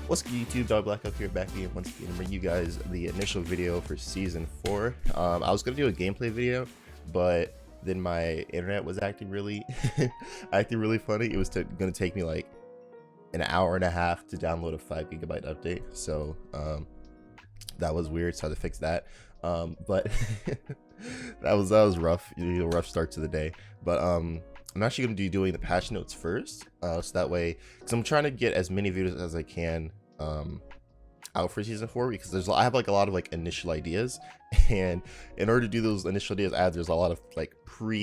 What's good, YouTube? Dog Black up here, back again once again to bring you guys the initial video for season 4. I was gonna do a gameplay video, but then my internet was acting really funny. It was gonna take me like an hour and a half to download a 5 GB update, so that was weird, so I had to fix that. But that was rough, rough start to the day. But I'm actually going to be doing the patch notes first, so that way, because I'm trying to get as many videos as I can out for season 4, because I have like a lot of like initial ideas, and in order to do those initial ideas, there's a lot of like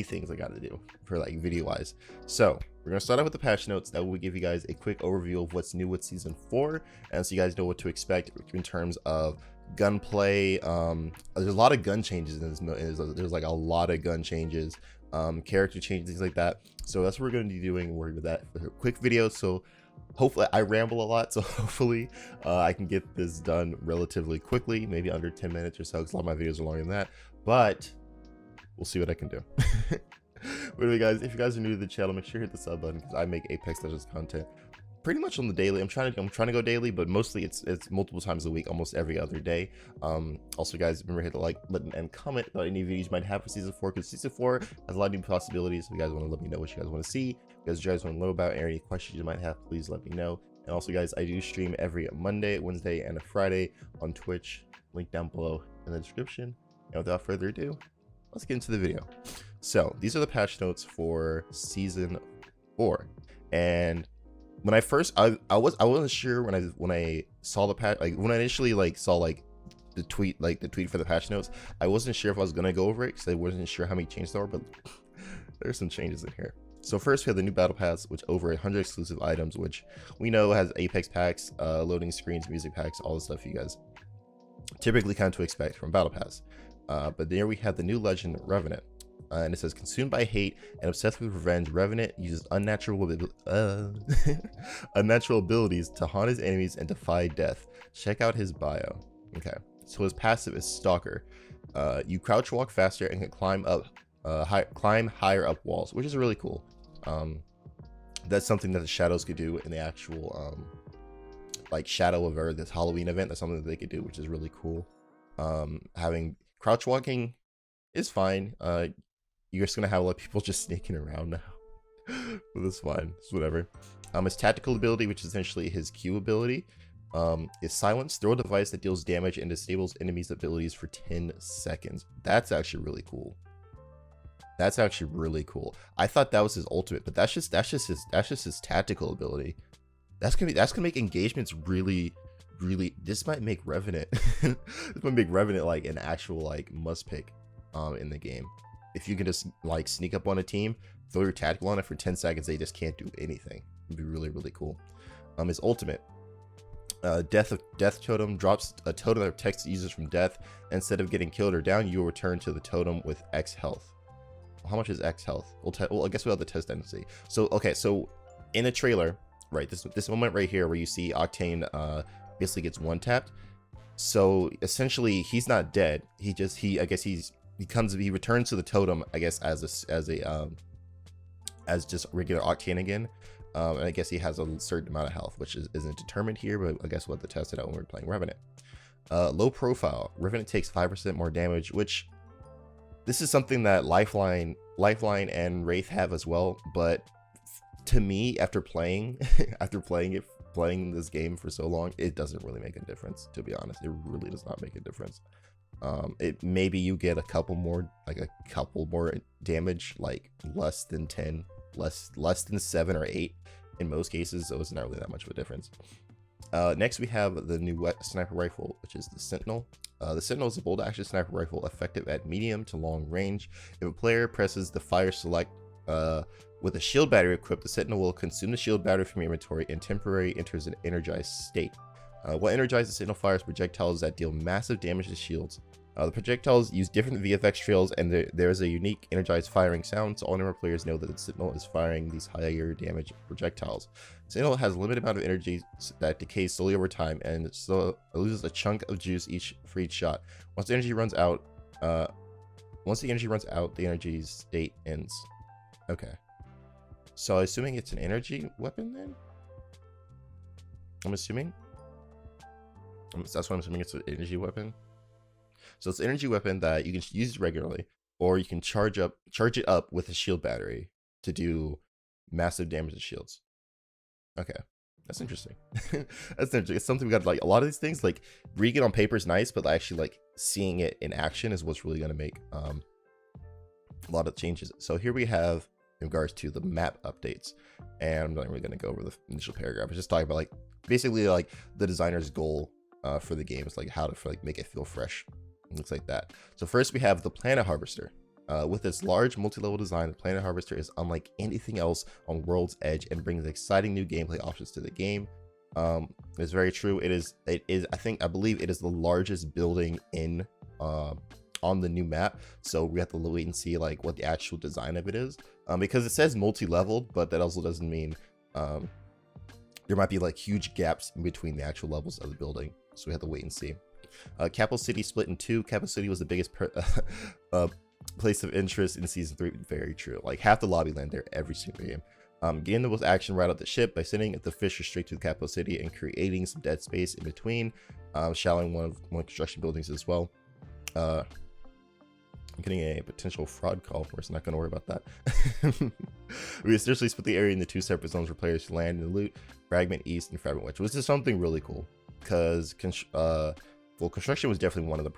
things I got to do for like video wise. So we're gonna start out with the patch notes that will give you guys a quick overview of what's new with season 4, and so you guys know what to expect in terms of gunplay. There's a lot of gun changes in this. There's like a lot of gun changes, character changes, things like that. So that's what we're going to be doing. We're with that for a quick video. So hopefully, I ramble a lot, so hopefully I can get this done relatively quickly, maybe under 10 minutes or so, because a lot of my videos are longer than that. But we'll see what I can do. But anyway, guys, if you guys are new to the channel, make sure you hit the sub button, because I make Apex Legends content pretty much on the daily. I'm trying to go daily, but mostly it's multiple times a week, almost every other day. Also, guys, remember to hit the like button and comment about any videos you might have for season 4, because season 4 has a lot of new possibilities. If you guys want to let me know what you guys want to see, if you guys want to know about, or any questions you might have, please let me know. And also, guys, I do stream every Monday, Wednesday, and a Friday on Twitch. Link down below in the description. And without further ado, let's get into the video. So these are the patch notes for season 4, and when I first I wasn't sure when I saw the patch, like when I initially like saw like the tweet for the patch notes, I wasn't sure if I was gonna go over it because I wasn't sure how many changes there were, but there's some changes in here. So first we have the new battle pass, which over 100 exclusive items, which we know has Apex packs, loading screens, music packs, all the stuff you guys typically come to expect from battle pass. But there we have the new legend Revenant. And it says, consumed by hate and obsessed with revenge, Revenant uses unnatural abilities to haunt his enemies and defy death. Check out his bio. Okay, so his passive is Stalker. You crouch walk faster and can climb higher up walls, which is really cool. That's something that the Shadows could do in the actual like Shadow of Earth, this Halloween event. That's something that they could do, which is really cool. Having crouch walking is fine. You're just gonna have a lot of people just sneaking around now. But that's fine, it's whatever. His tactical ability, which is essentially his Q ability, is Silence. Throw a device that deals damage and disables enemies' abilities for 10 seconds. That's actually really cool. That's actually really cool. I thought that was his ultimate, but that's just his tactical ability. That's gonna make engagements really. This might make Revenant this might make Revenant like an actual like must pick in the game. If you can just like sneak up on a team, throw your tactical on it for 10 seconds, they just can't do anything. It'd be really cool. His ultimate, death totem, drops a totem that protects users from death. Instead of getting killed or down, you will return to the totem with X health. How much is X health? Well, I guess we'll have the test and see. So okay, so in a trailer, right, this moment right here where you see Octane basically gets one tapped. So essentially he's not dead. He returns to the totem, I guess, as just regular Octane again. And I guess he has a certain amount of health, which isn't determined here, but I guess we'll have to test it out when we're playing Revenant. Low profile. Revenant takes 5% more damage, which this is something that Lifeline and Wraith have as well. But to me, after playing this game for so long, it doesn't really make a difference, to be honest. It really does not make a difference. It maybe you get a couple more damage, like less than 10, less than 7 or 8 in most cases, so it's not really that much of a difference. Next we have the new sniper rifle, which is the Sentinel. The Sentinel is a bolt action sniper rifle effective at medium to long range. If a player presses the fire select with a shield battery equipped, the Sentinel will consume the shield battery from your inventory and temporarily enters an energized state. What energizes, the Sentinel fires projectiles that deal massive damage to shields. The projectiles use different VFX trails, and there is a unique energized firing sound, so all number of players know that the Sentinel is firing these higher damage projectiles. Sentinel has a limited amount of energy that decays slowly over time, and so it loses a chunk of juice for each shot. Once the energy runs out, the energy state ends. Okay. So assuming it's an energy weapon then? I'm assuming. That's what I'm assuming, it's an energy weapon. So it's an energy weapon that you can use regularly, or you can charge it up with a shield battery to do massive damage to shields. Okay, that's interesting. That's interesting. It's something we got, like, a lot of these things, like, reading it on paper is nice, but actually, like, seeing it in action is what's really gonna make a lot of changes. So here we have in regards to the map updates, and I'm not really gonna go over the initial paragraph. It's just talking about, like, basically, like, the designer's goal for the game is, like, how to make it feel fresh. It looks like that. So first we have the Planet Harvester. With its large multi-level design, the Planet Harvester is unlike anything else on World's Edge and brings exciting new gameplay options to the game. It's very true. It is. I believe it is the largest building in on the new map. So we have to wait and see, like, what the actual design of it is. Because it says multi-leveled, but that also doesn't mean there might be, like, huge gaps in between the actual levels of the building. So we have to wait and see. Capital City split in two. Capital City was the biggest place of interest in season 3. Very true. Like, half the lobby land there every single game. Getting the most action right out the ship by sending the Fisher straight to the capital city and creating some dead space in between, shallowing one construction buildings as well. I'm getting a potential fraud call. We're just not going to worry about that. We essentially split the area into 2 separate zones for players to land and loot: Fragment East and Fragment West, which is something really cool, because construction was definitely one of the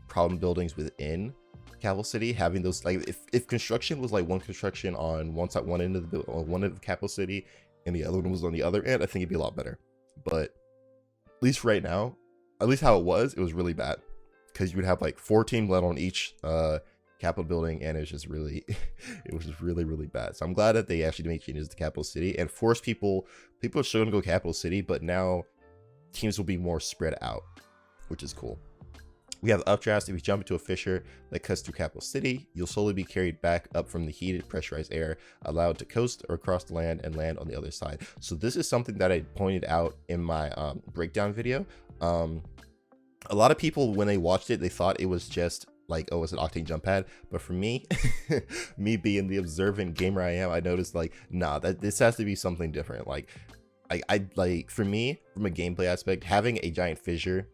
problem buildings within Capital City. Having those, like, if construction was like one construction on one side, one end of the Capital City, and the other one was on the other end, I think it'd be a lot better. But at least right now, at least how it was really bad, because you would have like 14 blood on each Capital building, and it was just really really bad. So I'm glad that they actually made changes to Capital City and forced people are still gonna go Capital City, but now teams will be more spread out, which is cool. We have updrafts. If you jump into a fissure that cuts through Capital City, you'll slowly be carried back up from the heated, pressurized air, allowed to coast or across the land and land on the other side. So this is something that I pointed out in my breakdown video. A lot of people, when they watched it, they thought it was just like, oh, it's an Octane jump pad. But for me, me being the observant gamer I am, I noticed, like, nah, this has to be something different. Like, I like, for me, from a gameplay aspect, having a giant fissure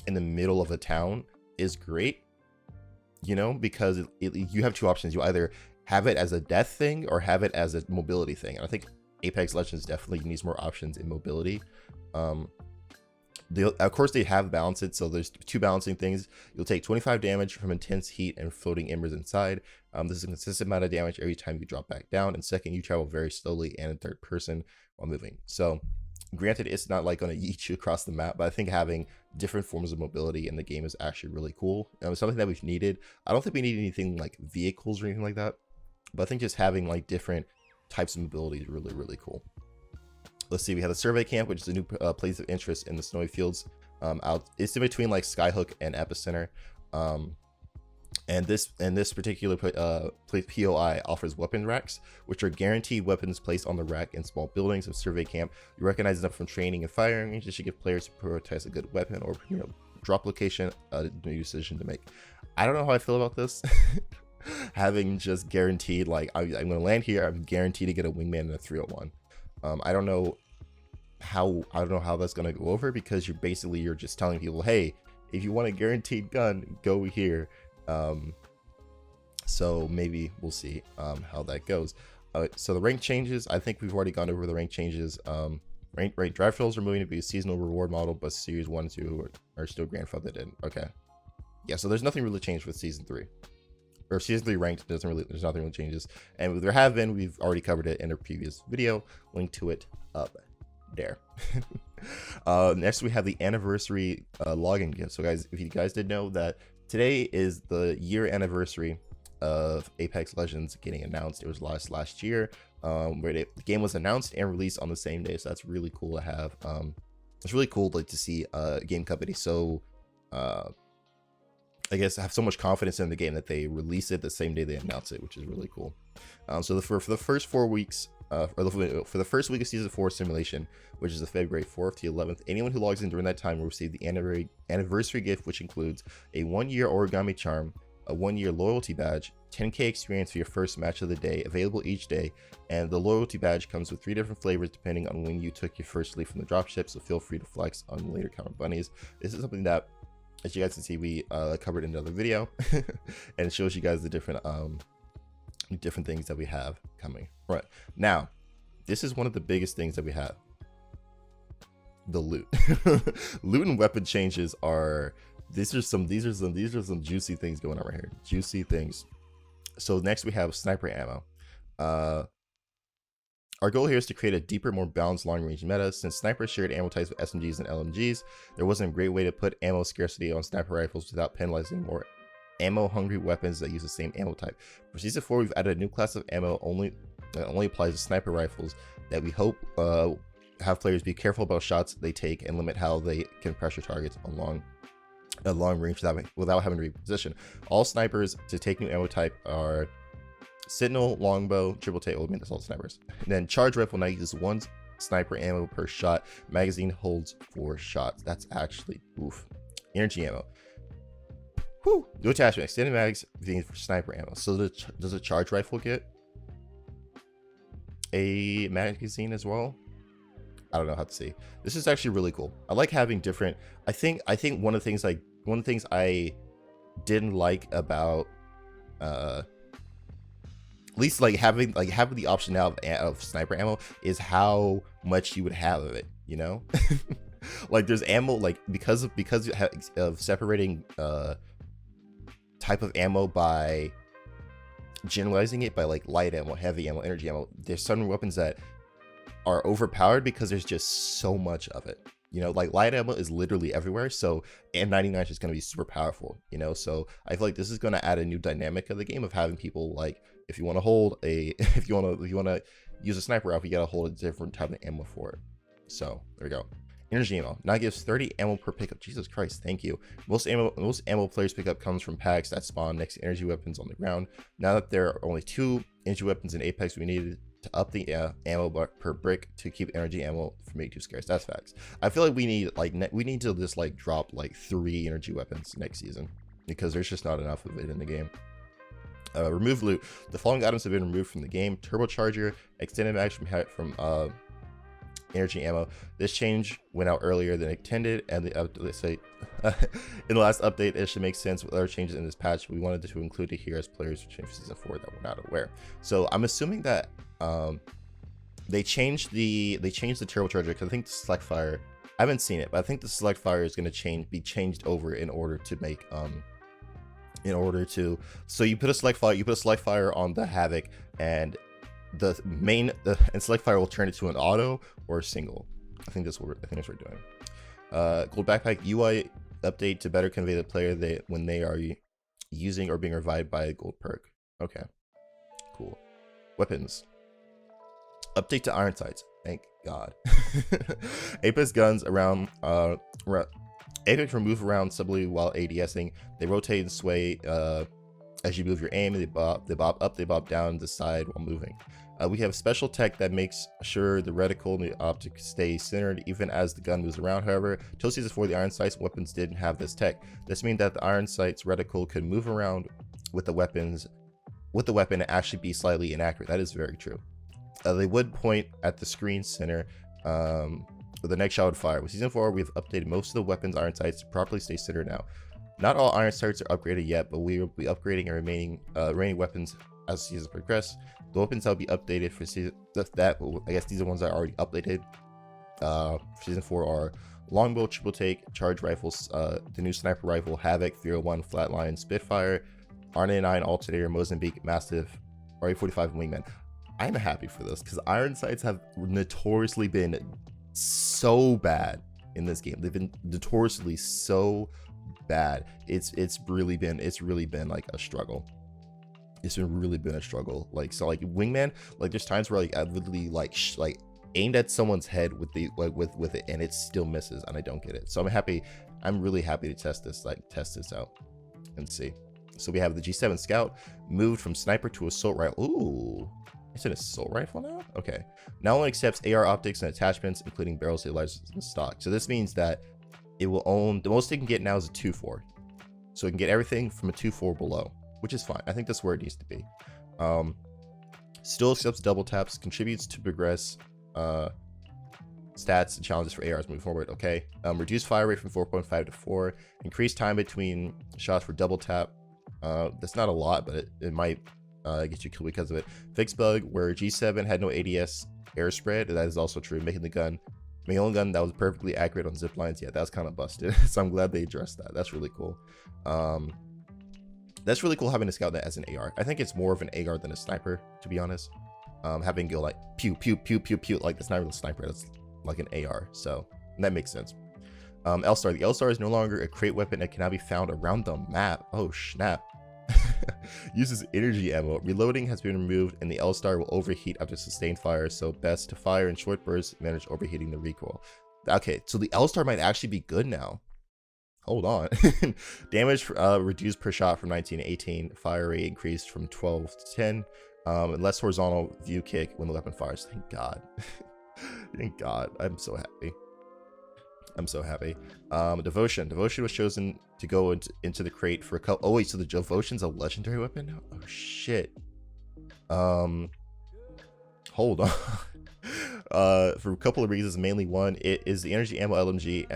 in the middle of a town is great, you know, because you have 2 options. You either have it as a death thing or have it as a mobility thing, and I think Apex Legends definitely needs more options in mobility. Of course they have balanced it, so there's 2 balancing things. You'll take 25 damage from intense heat and floating embers inside. This is a consistent amount of damage every time you drop back down, and second, you travel very slowly and in third person while moving. So granted, it's not like going to yeet you across the map, but I think having different forms of mobility in the game is actually really cool. Something that we've needed. I don't think we need anything like vehicles or anything like that, but I think just having, like, different types of mobility is really, really cool. Let's see, we have the survey camp, which is a new place of interest in the snowy fields. It's in between, like, Skyhook and Epicenter. And this particular POI offers weapon racks, which are guaranteed weapons placed on the rack in small buildings of survey camp. You recognize them from training and firing range. This should give players who prioritize a good weapon or, you know, drop location a new decision to make. I don't know how I feel about this. Having just guaranteed, like, I'm going to land here, I'm guaranteed to get a wingman and a 301. I don't know how that's going to go over, because you're just telling people, hey, if you want a guaranteed gun, go here. So maybe we'll see how that goes. So the rank changes, I think we've already gone over the rank changes. Rank drive fills are moving to be a seasonal reward model, but series 1 and 2 are still grandfathered in. Okay, yeah, so there's nothing really changed with season 3, or season 3 ranked. There's nothing really changes, and there have been, we've already covered it in a previous video. Link to it up there. Next we have the anniversary login gift. So guys, if you guys did know that today is the year anniversary of Apex Legends getting announced. It was last year, where the game was announced and released on the same day. So that's really cool to have. It's really cool, like, to see a game company so I guess have so much confidence in the game that they release it the same day they announce it, which is really cool. So for the first 4 weeks, for the first week of season 4 simulation, which is the February 4th to 11th, anyone who logs in during that time will receive the anniversary gift, which includes a 1-year origami charm, a 1-year loyalty badge, 10k experience for your first match of the day, available each day, and the loyalty badge comes with 3 different flavors depending on when you took your first leaf from the dropship, so feel free to flex on later counter bunnies. This is something that, as you guys can see, we covered in another video, and it shows you guys the different things that we have coming. Right now, this is one of the biggest things that we have: the loot. Loot and weapon changes are these are some juicy things going on right here. Juicy things. So next we have sniper ammo. Our goal here is to create a deeper, more balanced long-range meta. Since snipers shared ammo types with SMGs and LMGs, there wasn't a great way to put ammo scarcity on sniper rifles without penalizing more ammo-hungry weapons that use the same ammo type. For Season 4, we've added a new class of ammo that only applies to sniper rifles that we hope have players be careful about shots they take and limit how they can pressure targets on long range without having to reposition. All snipers to take new ammo type are Sentinel, Longbow, Triple Take, assault snipers. And then Charge Rifle now uses 1 sniper ammo per shot. Magazine holds 4 shots. That's actually oof. Energy ammo. Whew. New attachment: extended magazine for sniper ammo. So does a Charge Rifle get a magazine as well? I don't know how to say. This is actually really cool. I like having different. I think one of the things I didn't like about at least having the option now of sniper ammo is how much you would have of it, you know. Like there's ammo, like because of separating type of ammo by generalizing it by like light ammo, heavy ammo, energy ammo. There's certain weapons that are overpowered because there's just so much of it, you know. Like light ammo is literally everywhere, so M99 is just going to be super powerful, you know. So I feel like this is going to add a new dynamic of the game of having people, like, if you want to hold a if you want to use a sniper rifle, you got to hold a different type of ammo for it. So there we go. Energy ammo now gives 30 ammo per pickup. Jesus Christ, thank you. Most ammo players pickup comes from packs that spawn next to energy weapons on the ground. Now that there are only 2 energy weapons in Apex, we needed to up the ammo per brick to keep energy ammo from being too scarce. That's facts. I feel like we need to just like drop like 3 energy weapons next season because there's just not enough of it in the game. Remove loot. The following items have been removed from the game: turbocharger, extended mag from energy ammo. This change went out earlier than intended, and let's say in the last update it should make sense with other changes in this patch. We wanted to include it here as players for Season 4 that were not aware. So I'm assuming that they changed the turbocharger, because I think the select fire, I haven't seen it, but I think the select fire is going to be changed over in order to make so you put a select fire on the Havoc, and the select fire will turn it to an auto or a single. I think that's what we're doing. Gold backpack UI update to better convey the player when they are using or being revived by a gold perk. Okay, cool. Weapons update to iron sights. Thank God. Apex guns Apex move around subtly while ADSing. They rotate and sway as you move your aim. They bob up, they bob down, decide while moving. We have special tech that makes sure the reticle and the optic stay centered even as the gun moves around. However, till Season 4, the iron sights weapons didn't have this tech. This means that the iron sights reticle could move around with the weapon and actually be slightly inaccurate. That is very true. They would point at the screen center with the next shot would fire. With Season 4, we've updated most of the weapons' iron sights to properly stay centered now. Not all iron sights are upgraded yet, but we will be upgrading our remaining weapons as the season progresses. The weapons that will be updated for season I guess these are ones that are already updated for Season 4 are Longbow, Triple Take, Charge Rifles, the new Sniper Rifle, Havoc, 301, Flatline, Spitfire, R99, Alternator, Mozambique, Mastiff, RA45, Wingman. I'm happy for this because iron sights have notoriously been so bad in this game. They've been notoriously so bad. It's really been like a struggle. It's really been a struggle. Like, so like Wingman, like there's times where like I literally like aimed at someone's head with the with it and it still misses and I don't get it. So I'm really happy to test this out and see. So we have the G7 Scout moved from sniper to assault rifle. Ooh, it's an assault rifle now? Okay. Now only accepts AR optics and attachments, including barrel stabilizers in stock. So this means that it will own, the most it can get now is a 2.4. So it can get everything from a 2.4 below. which is fine. I think that's where it needs to be. Still accepts double taps, contributes to progress stats and challenges for ARs moving forward. Okay. Reduce fire rate from 4.5 to 4. Increase time between shots for double tap. That's not a lot, but it might get you killed because of it. Fix bug where G7 had no ADS air spread. That is also true. Making the only gun that was perfectly accurate on zip lines. Yeah, that was kind of busted. So I'm glad they addressed that. That's really cool. That's really cool having a scout that as an AR. I think it's more of an AR than a sniper, to be honest. Having go like pew pew pew pew pew, like that's not really a sniper, that's like an AR. So that makes sense. L-Star. The L-Star is no longer a crate weapon that can now be found around the map. Oh snap. Uses energy ammo. Reloading has been removed and the L-Star will overheat after sustained fire, so best to fire in short bursts, manage overheating the recoil. Okay, so the L-Star might actually be good now. Hold on. Damage reduced per shot from 19 to 18. Fire rate increased from 12 to 10. And less horizontal view kick when the weapon fires. Thank God. Thank God. I'm so happy. I'm so happy. Devotion. Devotion was chosen to go into the crate for a couple. Oh wait, so the Devotion's a legendary weapon now? Oh shit. Hold on. For a couple of reasons. Mainly one, it is the energy ammo LMG,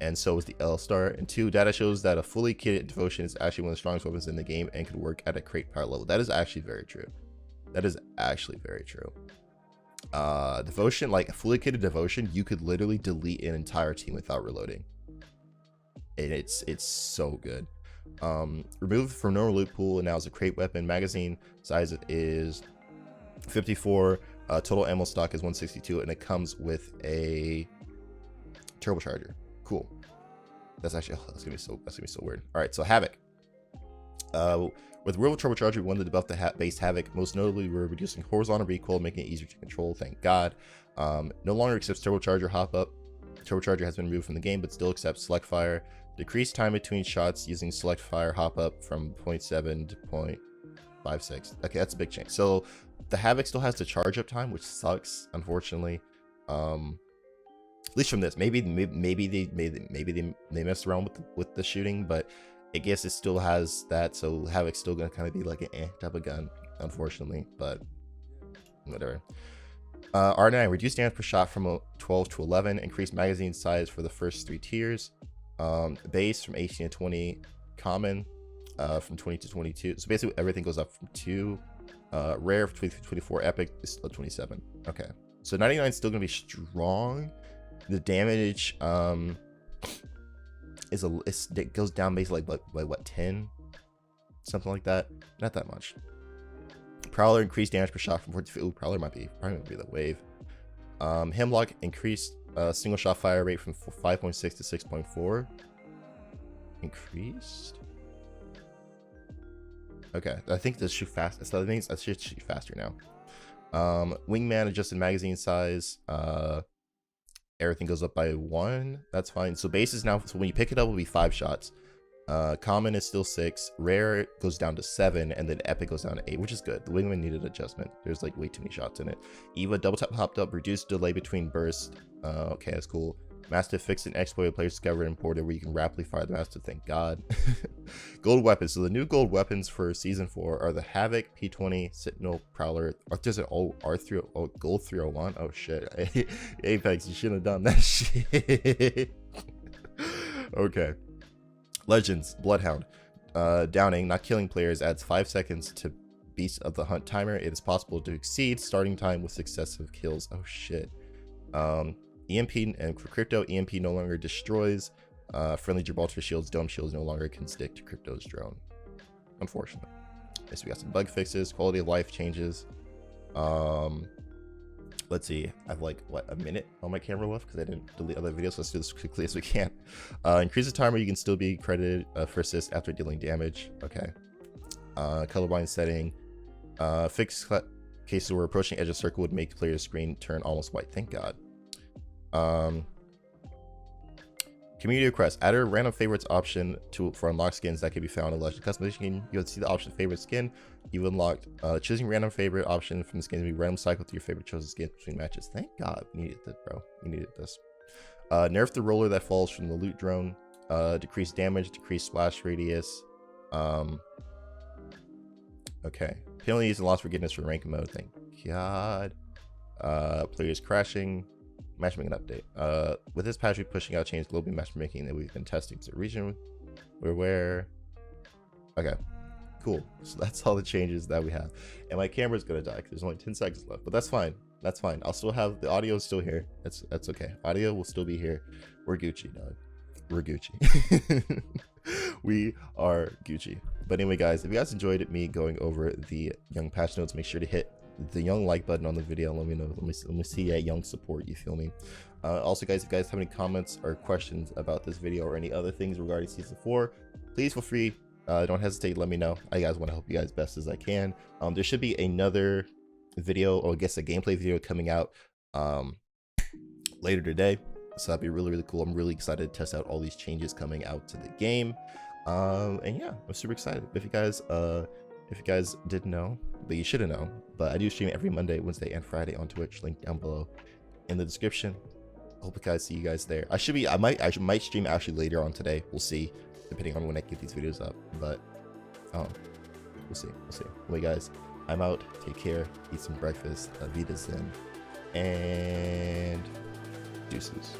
and so is the L-Star. And two, data shows that a fully kitted Devotion is actually one of the strongest weapons in the game and could work at a crate power level. That is actually very true. That is actually very true. Devotion, like a fully kitted Devotion, you could literally delete an entire team without reloading. And it's so good. Removed from normal loot pool and now is a crate weapon. Magazine size is 54. Total ammo stock is 162, and it comes with a turbocharger. Cool. That's actually that's gonna be so weird. All right, so Havoc. With Real Turbocharger, we wanted to buff the base Havoc. Most notably, we're reducing horizontal recoil, making it easier to control. Thank God. No longer accepts turbocharger hop up. Turbocharger has been removed from the game, but still accepts select fire. Decrease time between shots using select fire hop up from 0.7 to 0.56. Okay, that's a big change. So the Havoc still has the charge up time, which sucks, unfortunately. At least from this, maybe they messed around with the shooting, but I guess it still has that. So Havoc's still gonna kind of be like an type of gun, unfortunately, but whatever. R9 reduced damage per shot from 12 to 11. Increased magazine size for the first 3 tiers. Base from 18 to 20. Common from 20 to 22. So basically everything goes up from 2. Rare from 20 to 24. Epic is still 27. Okay, so 99 is still gonna be strong. The damage it goes down basically like what 10, something like that. Not that much. Prowler increased damage per shot from 42. Ooh, Prowler probably might be the wave. Hemlock increased single shot fire rate from 5.6 to 6.4. Increased. Okay, I think this shoot fast. So that means that should shoot faster now. Wingman adjusted magazine size. Everything goes up by 1. That's fine. So base is now, so when you pick it up, it will be 5 shots. Common is still 6. Rare goes down to 7, and then epic goes down to 8, which is good. The wingman needed adjustment. There's like way too many shots in it. Eva double tap hopped up, reduced delay between bursts. Okay, that's cool. Mastiff fixed an exploit players discovered and imported where you can rapidly fire the Mastiff. Thank God. Gold weapons. So the new gold weapons for season 4 are the Havoc, P20, Sentinel, Prowler. There's an R3, Gold 301. Oh shit. Apex, you shouldn't have done that shit. Okay. Legends. Bloodhound. Downing, not killing players, adds 5 seconds to Beast of the Hunt timer. It is possible to exceed starting time with successive kills. Oh shit. EMP, and for crypto, EMP no longer destroys. Friendly Gibraltar shields, dome shields no longer can stick to crypto's drone, unfortunately. Okay, so we got some bug fixes, quality of life changes. Let's see, I have like what, a minute on my camera left because I didn't delete other videos, so let's do this as quickly as we can. Increase the timer, you can still be credited for assist after dealing damage. Okay. Colorblind setting. Fix cases where approaching edge of circle would make the player's screen turn almost white. Thank God. Community request. Add a random favorites option for unlocked skins that can be found in Legend customization game. You'll see the option favorite skin you've unlocked. Choosing random favorite option from the skin will be random cycle through your favorite chosen skin between matches. Thank God we needed this, bro. We needed this. Nerf the roller that falls from the loot drone. Decrease damage, decrease splash radius. Okay. Penalties and loss forgiveness for rank mode. Thank God. Players crashing. Matchmaking update. With this patch, we're pushing out change global matchmaking that we've been testing to region. We're where. Okay. Cool. So that's all the changes that we have. And my camera's gonna die because there's only 10 seconds left. But that's fine. That's fine. I'll still have the audio is still here. That's okay. Audio will still be here. We're Gucci, dog. We're Gucci. We are Gucci. But anyway, guys, if you guys enjoyed me going over the young patch notes, make sure to hit the young like button on the video. Let me know. Let me see that young support. You feel me? Also, guys, if you guys have any comments or questions about this video or any other things regarding season 4, please feel free. Don't hesitate. Let me know. I guys want to help you guys best as I can. There should be another video, or I guess a gameplay video coming out later today. So that'd be really, really cool. I'm really excited to test out all these changes coming out to the game. And yeah, I'm super excited. If you guys didn't know, but you should have known, but I do stream every Monday, Wednesday, and Friday on Twitch. Link down below in the description. Hope you guys see you guys there. I might stream actually later on today. We'll see, depending on when I get these videos up. But we'll see. Anyway, guys, I'm out. Take care. Eat some breakfast. Vida Zen. And deuces.